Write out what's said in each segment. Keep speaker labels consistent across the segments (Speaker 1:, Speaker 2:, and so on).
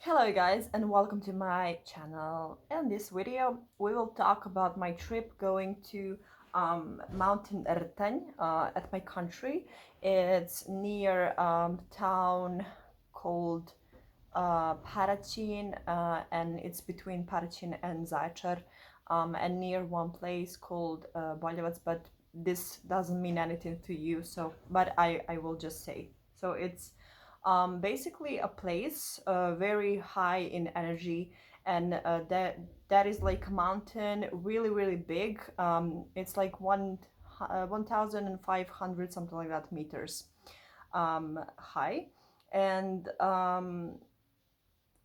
Speaker 1: Hello guys and welcome to my channel. In this video we will talk about my trip going to mountain Rtanj at my country. It's near town called Parachin and it's between Parachin and Zaječar and near one place called Boljevac, but this doesn't mean anything to you, so but I will just say. So it's basically a place very high in energy, and that is like a mountain, really big. It's like 1,500 something like that meters high, and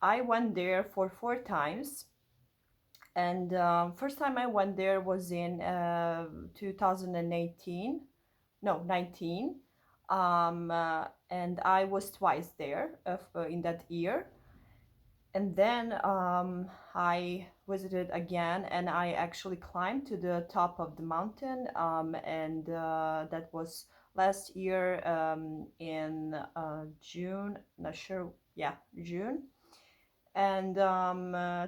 Speaker 1: I went there for 4 times. And first time I went there was in 2018, no 19, and I was twice there in that year. And then I visited again, and I actually climbed to the top of the mountain, and that was last year in June, not sure, yeah, June. And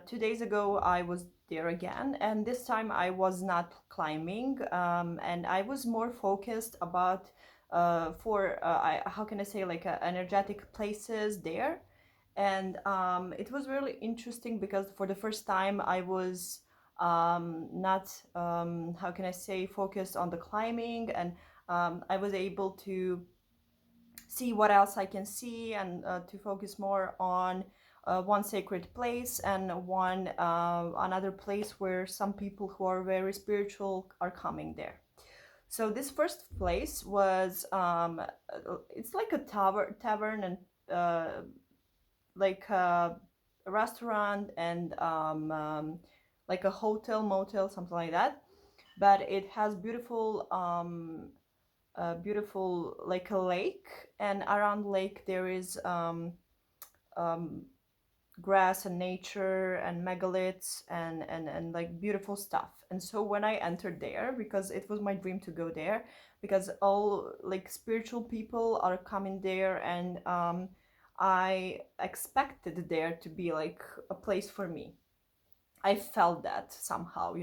Speaker 1: 2 days ago I was there again, and this time I was not climbing, and I was more focused about how can I say, like energetic places there. And it was really interesting because for the first time I was not how can I say, focused on the climbing, and I was able to see what else I can see, and to focus more on one sacred place and one another place where some people who are very spiritual are coming there. So this first place was it's like a tavern, and like a restaurant, and like a hotel motel, something like that. But it has beautiful like a lake, and around lake there is um, grass and nature and megaliths and like beautiful stuff. And so when I entered there, because it was my dream to go there, because all like spiritual people are coming there, and I expected there to be like a place for me. I felt that somehow.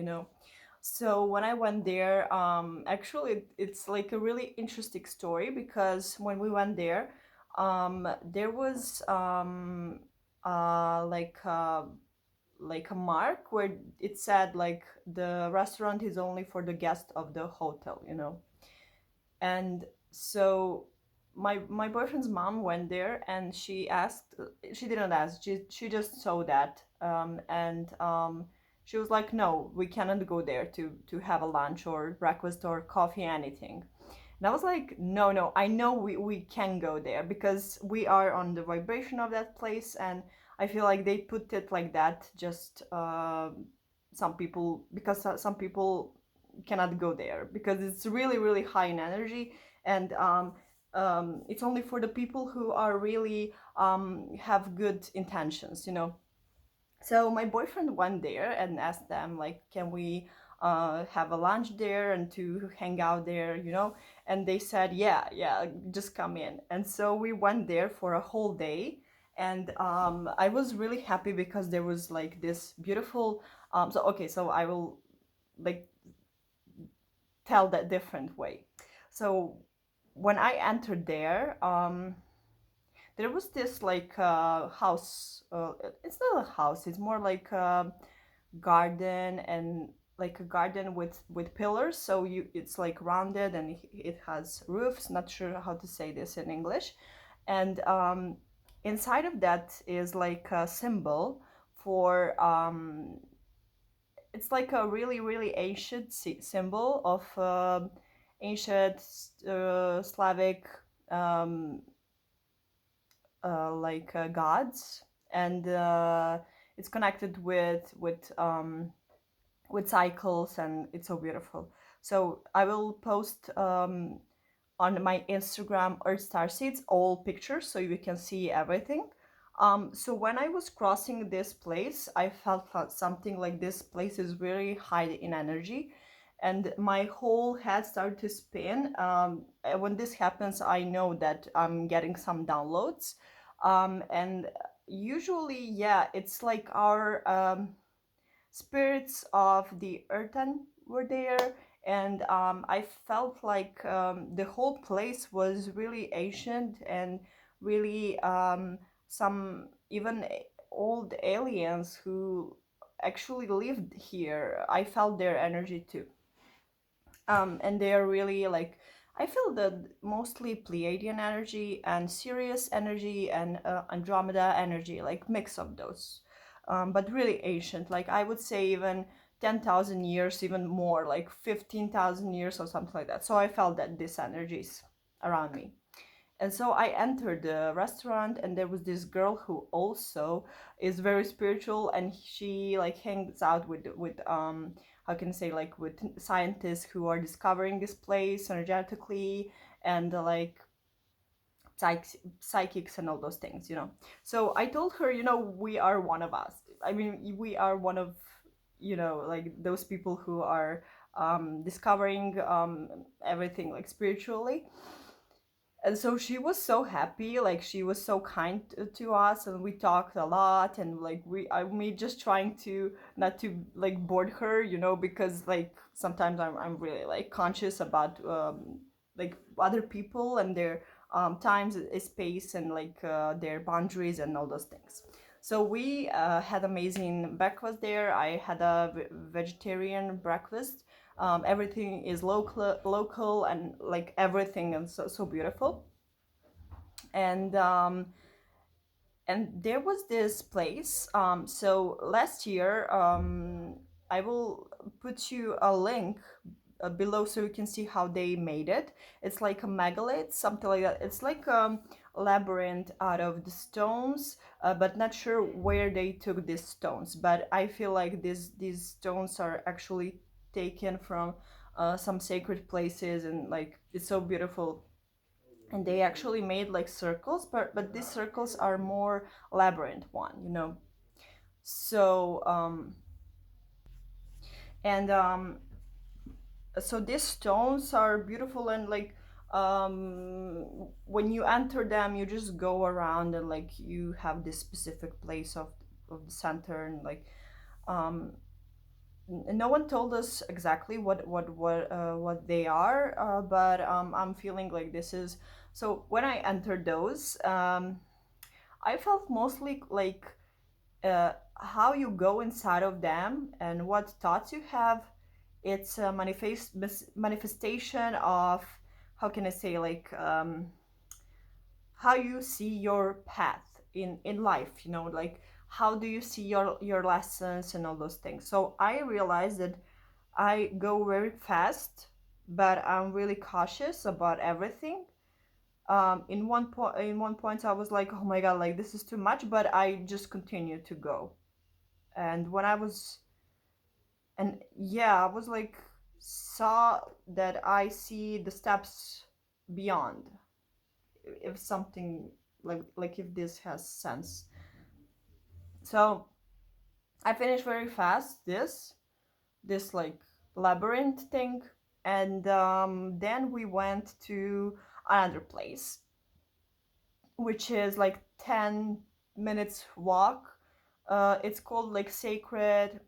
Speaker 1: So when I went there, actually it's like a really interesting story, because when we went there, there was like a mark where it said like the restaurant is only for the guest of the hotel. And so my boyfriend's mom went there, and she didn't ask, she just saw that, and she was like, no, we cannot go there to have a lunch or breakfast or coffee, anything. And I was like, no, I know we can go there, because we are on the vibration of that place, and I feel like they put it like that just some people, because some people cannot go there because it's really high in energy. And it's only for the people who are really have good intentions. So my boyfriend went there and asked them, like, can we have a lunch there and to hang out there. And they said, yeah, just come in. And so we went there for a whole day. And I was really happy because there was like this beautiful so I will like tell that different way. So when I entered there, there was this like house. It's not a house. It's more like a garden, and like a garden with pillars. So it's like rounded, and it has roofs. Not sure how to say this in English. And inside of that is like a symbol for it's like a really ancient symbol of ancient Slavic um, like gods, and it's connected with cycles, and it's so beautiful. So I will post on my Instagram or Star Seeds all pictures so you can see everything. So when I was crossing this place, I felt something like this place is very high in energy, and my whole head started to spin. When this happens, I know that I'm getting some downloads, and usually, yeah, it's like our spirits of the Rtanj were there, and I felt like the whole place was really ancient and really some even old aliens who actually lived here. I felt their energy too, and they are really like, I feel the mostly Pleiadian energy and Sirius energy and Andromeda energy, like mix of those, but really ancient. Like I would say even 10,000 years, even more, like 15,000 years or something like that. So I felt that these energies around me. And so I entered the restaurant, and there was this girl who also is very spiritual, and she like hangs out with how can I say, like with scientists who are discovering this place energetically, and like psychics and all those things, you know. So I told her, you know, we are one of us. I mean, we are one of, you know, like those people who are discovering everything like spiritually. And so she was so happy, like she was so kind to us, and we talked a lot, and like me just trying to not to like bored her, you know, because like sometimes I'm really like conscious about like other people and their times, space, and like their boundaries and all those things. So we had amazing breakfast there. I had a vegetarian breakfast. Everything is local, and like everything is so beautiful. And there was this place. So last year, I will put you a link below so you can see how they made it. It's like a megalith, something like that. It's like a labyrinth out of the stones, but not sure where they took these stones. But I feel like these stones are actually taken from some sacred places, and like it's so beautiful. And they actually made like circles, but these circles are more labyrinth one, you know. So and so these stones are beautiful, and like when you enter them, you just go around, and like you have this specific place of the center, and like um no one told us exactly what they are, but I'm feeling like this is, so when I entered those, I felt mostly like how you go inside of them and what thoughts you have. It's a manifestation of, how can I say, like how you see your path in life. You know, like how do you see your lessons and all those things. So I realized that I go very fast, but I'm really cautious about everything. In one point, I was like, "Oh my god, like this is too much," but I just continued to go. And when I was, and yeah, I was like, saw that I see the steps beyond. If something like if this has sense. So I finished very fast this like labyrinth thing, and then we went to another place, which is like 10 minutes walk. It's called like Sacred,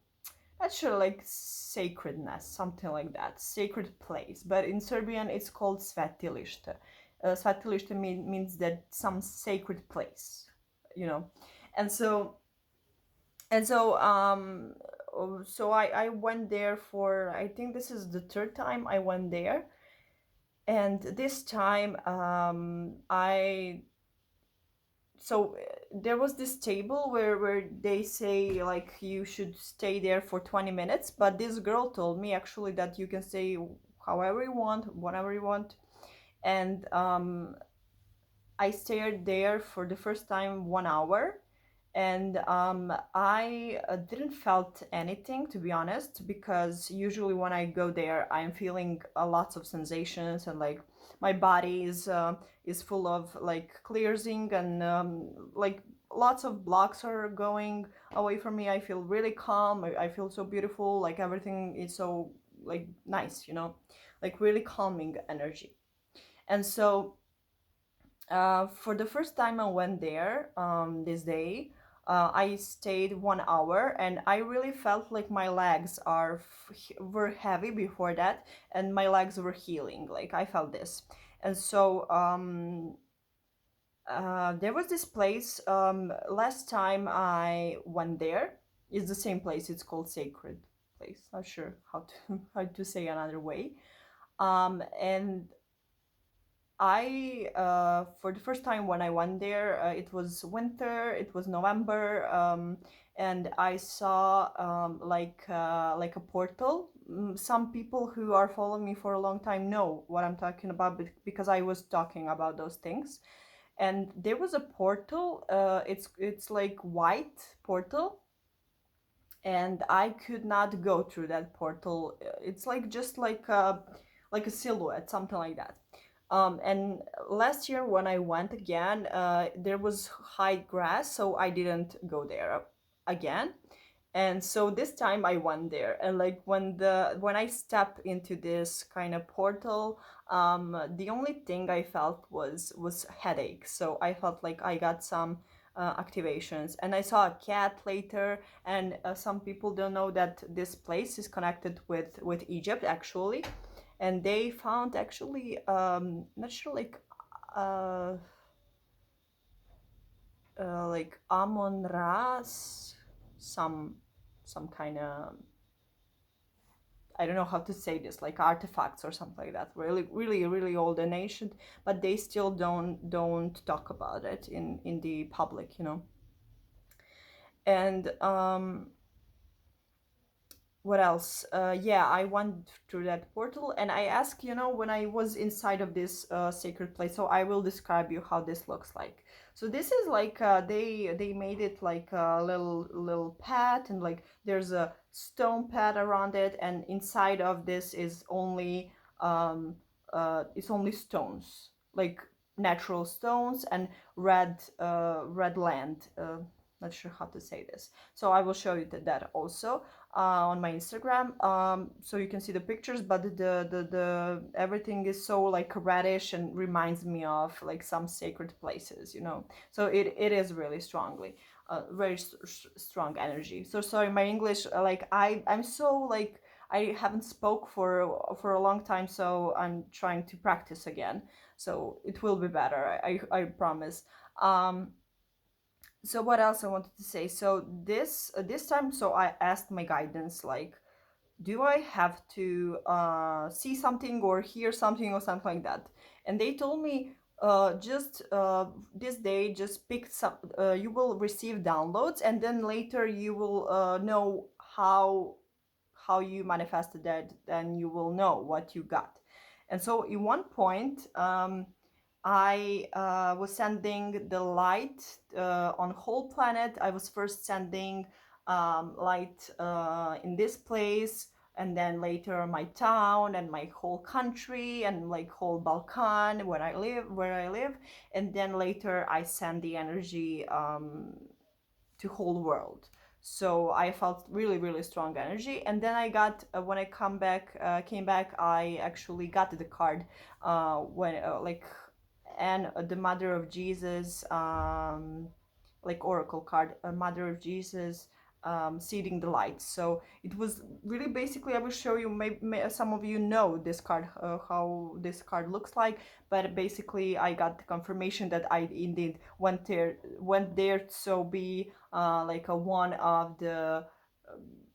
Speaker 1: not sure, like sacredness, something like that, sacred place. But in Serbian, it's called Svetilište. Svetilište means that some sacred place, you know. And so and so so I went there for, I think this is the third time I went there. And this time I so there was this table where they say like you should stay there for 20 minutes, but this girl told me actually that you can stay however you want, whenever you want. And I stayed there for the first time 1 hour, and I didn't felt anything, to be honest, because usually when I go there, I'm feeling lots of sensations, and like my body is full of like cleansing, and like lots of blocks are going away from me. I feel really calm. I feel so beautiful. Like everything is so like nice, you know, like really calming energy. And so For the first time I went there this day, I stayed 1 hour, and I really felt like my legs were heavy before that, and my legs were healing. Like I felt this, and so there was this place. Last time I went there, it's the same place. It's called Sacred Place. Not sure how to how to say another way. And for the first time when I went there, it was winter, it was November, and I saw like a portal. Some people who are following me for a long time know what I'm talking about because I was talking about those things. And there was a portal. It's like white portal, and I could not go through that portal. It's like just like a silhouette, something like that. And last year when I went again, there was high grass, so I didn't go there again. And so this time I went there, and like when I step into this kind of portal, the only thing I felt was headache. So I felt like I got some activations, and I saw a cat later. And some people don't know that this place is connected with Egypt actually, and they found actually not sure uh, like Amon Ra's, some some kind of, I don't know how to say this, like artifacts or something like that. Really, really, really old and ancient, but they still don't talk about it in the public, you know. And what else? Yeah, I went through that portal, and I asked, when I was inside of this sacred place. So I will describe you how this looks like. So this is like they made it like a little path, and like there's a stone path around it, and inside of this is only it's only stones, like natural stones and red land. Not sure how to say this. So I will show you that also on my Instagram, so you can see the pictures. But the everything is so like reddish and reminds me of like some sacred places, you know. So it is really strongly, very strong energy. So sorry, my English, like I'm so like I haven't spoke for a long time, so I'm trying to practice again. So it will be better. I promise. So what else I wanted to say? So this time, so I asked my guidance, like, do I have to see something or hear something or something like that? And they told me, just this day, just pick some. You will receive downloads, and then later you will know how you manifested that. Then you will know what you got. And so, in one point, I was sending the light on whole planet. I was first sending light in this place, and then later my town and my whole country and like whole Balkan where I live, and then later I send the energy to whole world. So I felt really really strong energy, and then I got when I came back, I actually got the card when like, and the Mother of Jesus, like oracle card, Mother of Jesus, seeding the light. So it was really basically, I will show you, maybe some of you know this card, how this card looks like, but basically I got the confirmation that I indeed went there, so be like a one of the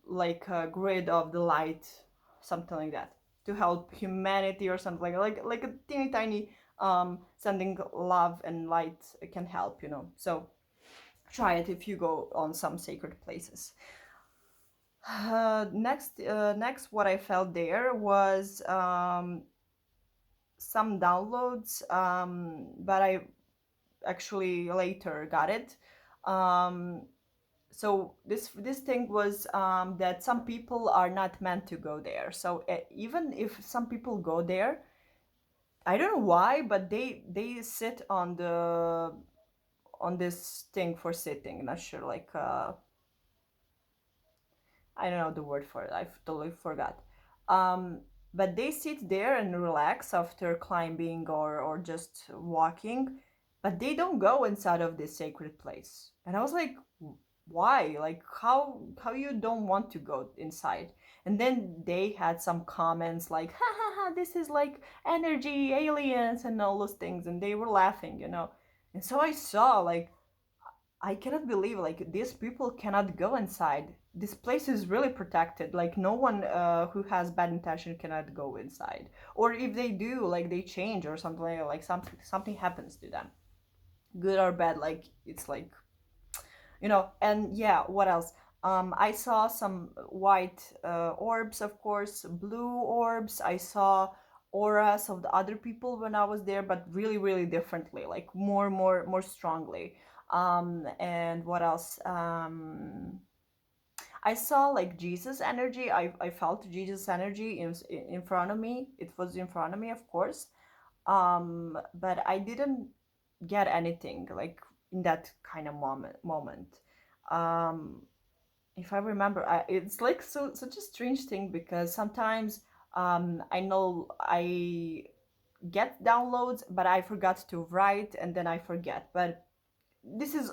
Speaker 1: like a grid of the light, something like that, to help humanity or something like a teeny tiny sending love and light can help, you know. So try it if you go on some sacred places. Next, what I felt there was some downloads, but I actually later got it. Um, so this thing was that some people are not meant to go there. So even if some people go there, I don't know why, but they sit on this thing for sitting. Not sure, like I don't know the word for it. I totally forgot. Um, but they sit there and relax after climbing or just walking. but they don't go inside of this sacred place. And I was like, why? Like, how you don't want to go inside? And then they had some comments like, ha ha ha, this is like energy, aliens, and all those things, and they were laughing, you know. And so I saw like, I cannot believe like these people cannot go inside. This place is really protected. Like no one who has bad intention cannot go inside. Or if they do, like they change or something like something happens to them, good or bad. Like it's like, you know. And yeah, what else? I saw some white orbs, of course, blue orbs. I saw auras of the other people when I was there, but really, really differently, like more strongly. And what else? I saw like Jesus energy. I felt Jesus energy in front of me. It was in front of me, of course. But I didn't get anything like in that kind of moment. Um, if I remember, it's like such a strange thing because sometimes I know I get downloads, but I forgot to write and then I forget. But this is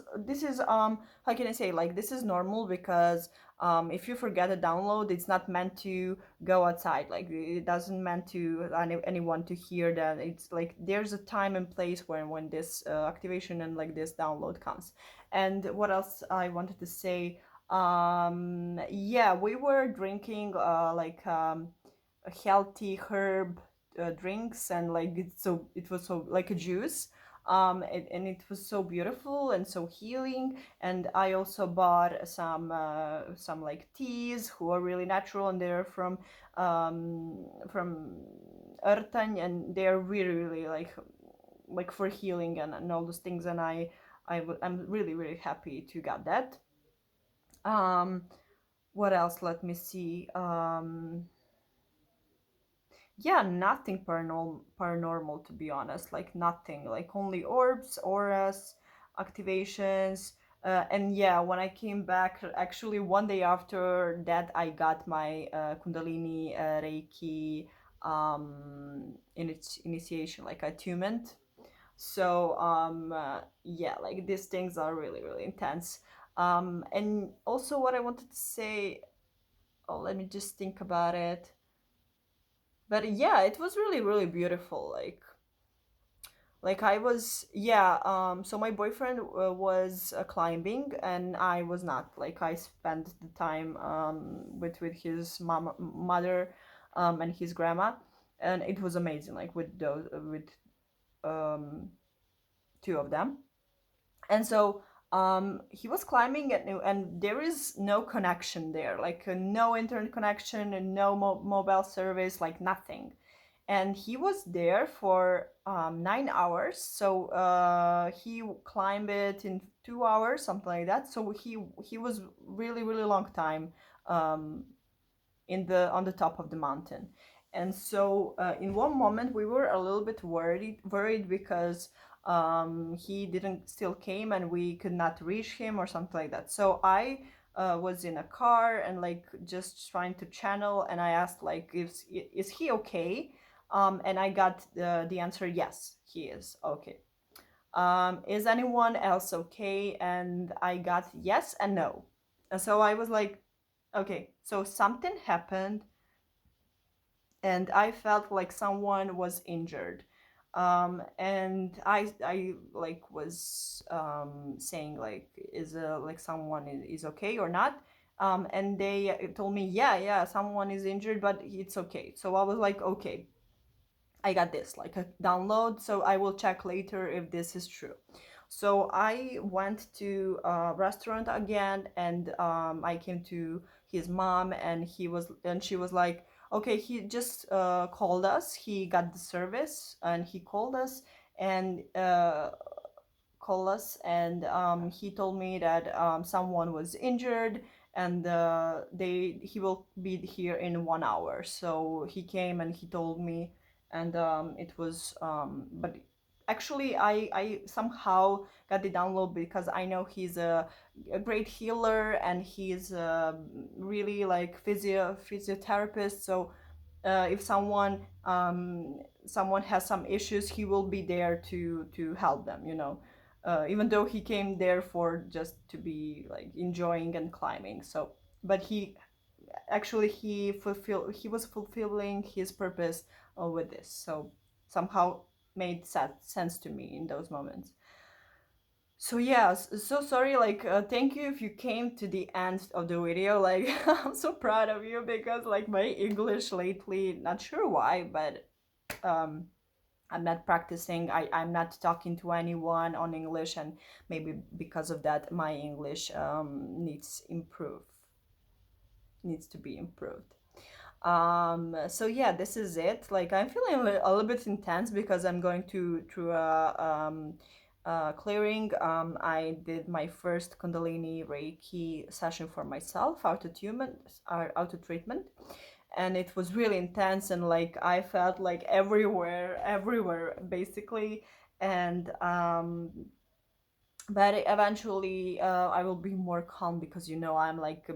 Speaker 1: how can I say, like this is normal because if you forget a download, it's not meant to go outside. Like it doesn't meant to anyone to hear that. It's like there's a time and place when this activation and like this download comes. And what else I wanted to say? Yeah, we were drinking healthy herb drinks, and like it was so like a juice. And it was so beautiful and so healing. And I also bought some like teas who are really natural, and they're from Rtanj, and they're really really like for healing and all those things. And I'm really really happy to get that. um what else? Let me see. Yeah, nothing paranormal, to be honest. Like nothing, like only orbs, auras, activations. And yeah, when I came back, actually one day after that, I got my kundalini reiki in its initiation, like attunement. So yeah, like these things are really really intense. And also what I wanted to say, oh, let me just think about it. But yeah, it was really really beautiful. Like I was, yeah. So my boyfriend was climbing and I was not. Like I spent the time with his mother and his grandma, and it was amazing, like with those with um two of them. And so he was climbing and there is no connection there, like no internet connection and no mobile service, like nothing. And he was there for 9 hours. So he climbed it in 2 hours, something like that. So he was really really long time um, in the on the top of the mountain. And so in one moment we were a little bit worried because he didn't still came and we could not reach him or something like that. So I was in a car and like just trying to channel, and I asked like, is he okay? And I got the answer, yes, he is okay. Is anyone else okay? And I got yes and no. And so I was like, okay, so something happened, and I felt like someone was injured. And I like was saying like, is like someone is okay or not? And they told me, yeah, someone is injured, but it's okay. So I was like, okay, I got this, like a download, so I will check later if this is true. So I went to a restaurant again, and I came to his mom, and she was like, okay, he just called us. He got the service, and he and called us, and he told me that someone was injured, and he will be here in 1 hour. So he came and he told me, and it was but actually I somehow got the download because I know he's a great healer, and he's really like physiotherapist. So if someone has some issues, he will be there to help them, you know. Even though he came there for just to be like enjoying and climbing. So, but he actually he was fulfilling his purpose with this. So somehow made sense to me in those moments. So yeah, so sorry, like thank you if you came to the end of the video. Like I'm so proud of you because like my English lately, not sure why, but um I'm not practicing. I'm not talking to anyone on English, and maybe because of that my English needs to be improved. So yeah, this is it. Like I'm feeling a little bit intense because I'm going to through a clearing. I did my first Kundalini Reiki session for myself, auto treatment, and it was really intense, and like I felt like everywhere basically. And but eventually I will be more calm because you know I'm like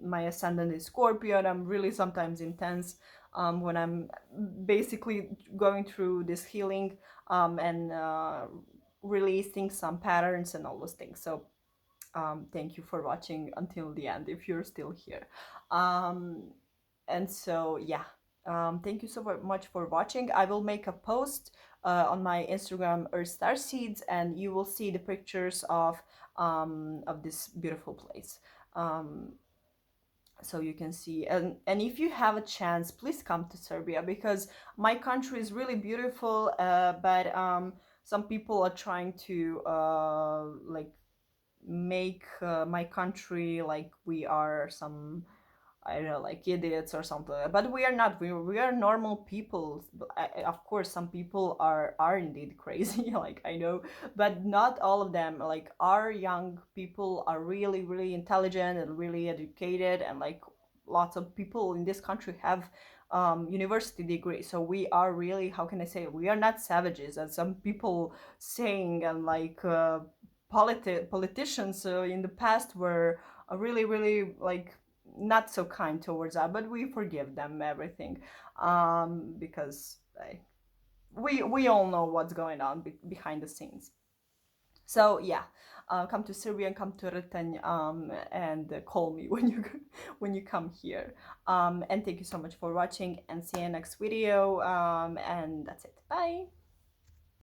Speaker 1: my ascendant is Scorpio, and I'm really sometimes intense when I'm basically going through this healing and releasing some patterns and all those things. So thank you for watching until the end if you're still here. Um, and so yeah, thank you so much for watching. I will make a post on my Instagram Earth Star Seeds, and you will see the pictures of this beautiful place. Um, so you can see, and if you have a chance, please come to Serbia because my country is really beautiful, but some people are trying to like make my country like we are some, I don't know, like idiots or something. But we are not. We are normal people. Of course, some people are indeed crazy. Like I know, but not all of them. Like our young people are really really intelligent and really educated, and like lots of people in this country have university degree. So we are really, how can I say, we are not savages as some people saying, and like politicians in the past were really really like not so kind towards us, but we forgive them everything because we all know what's going on behind the scenes. So yeah, come to Serbia and come to Rtanj and call me when you when you come here. And thank you so much for watching, and see you next video. And that's it. Bye.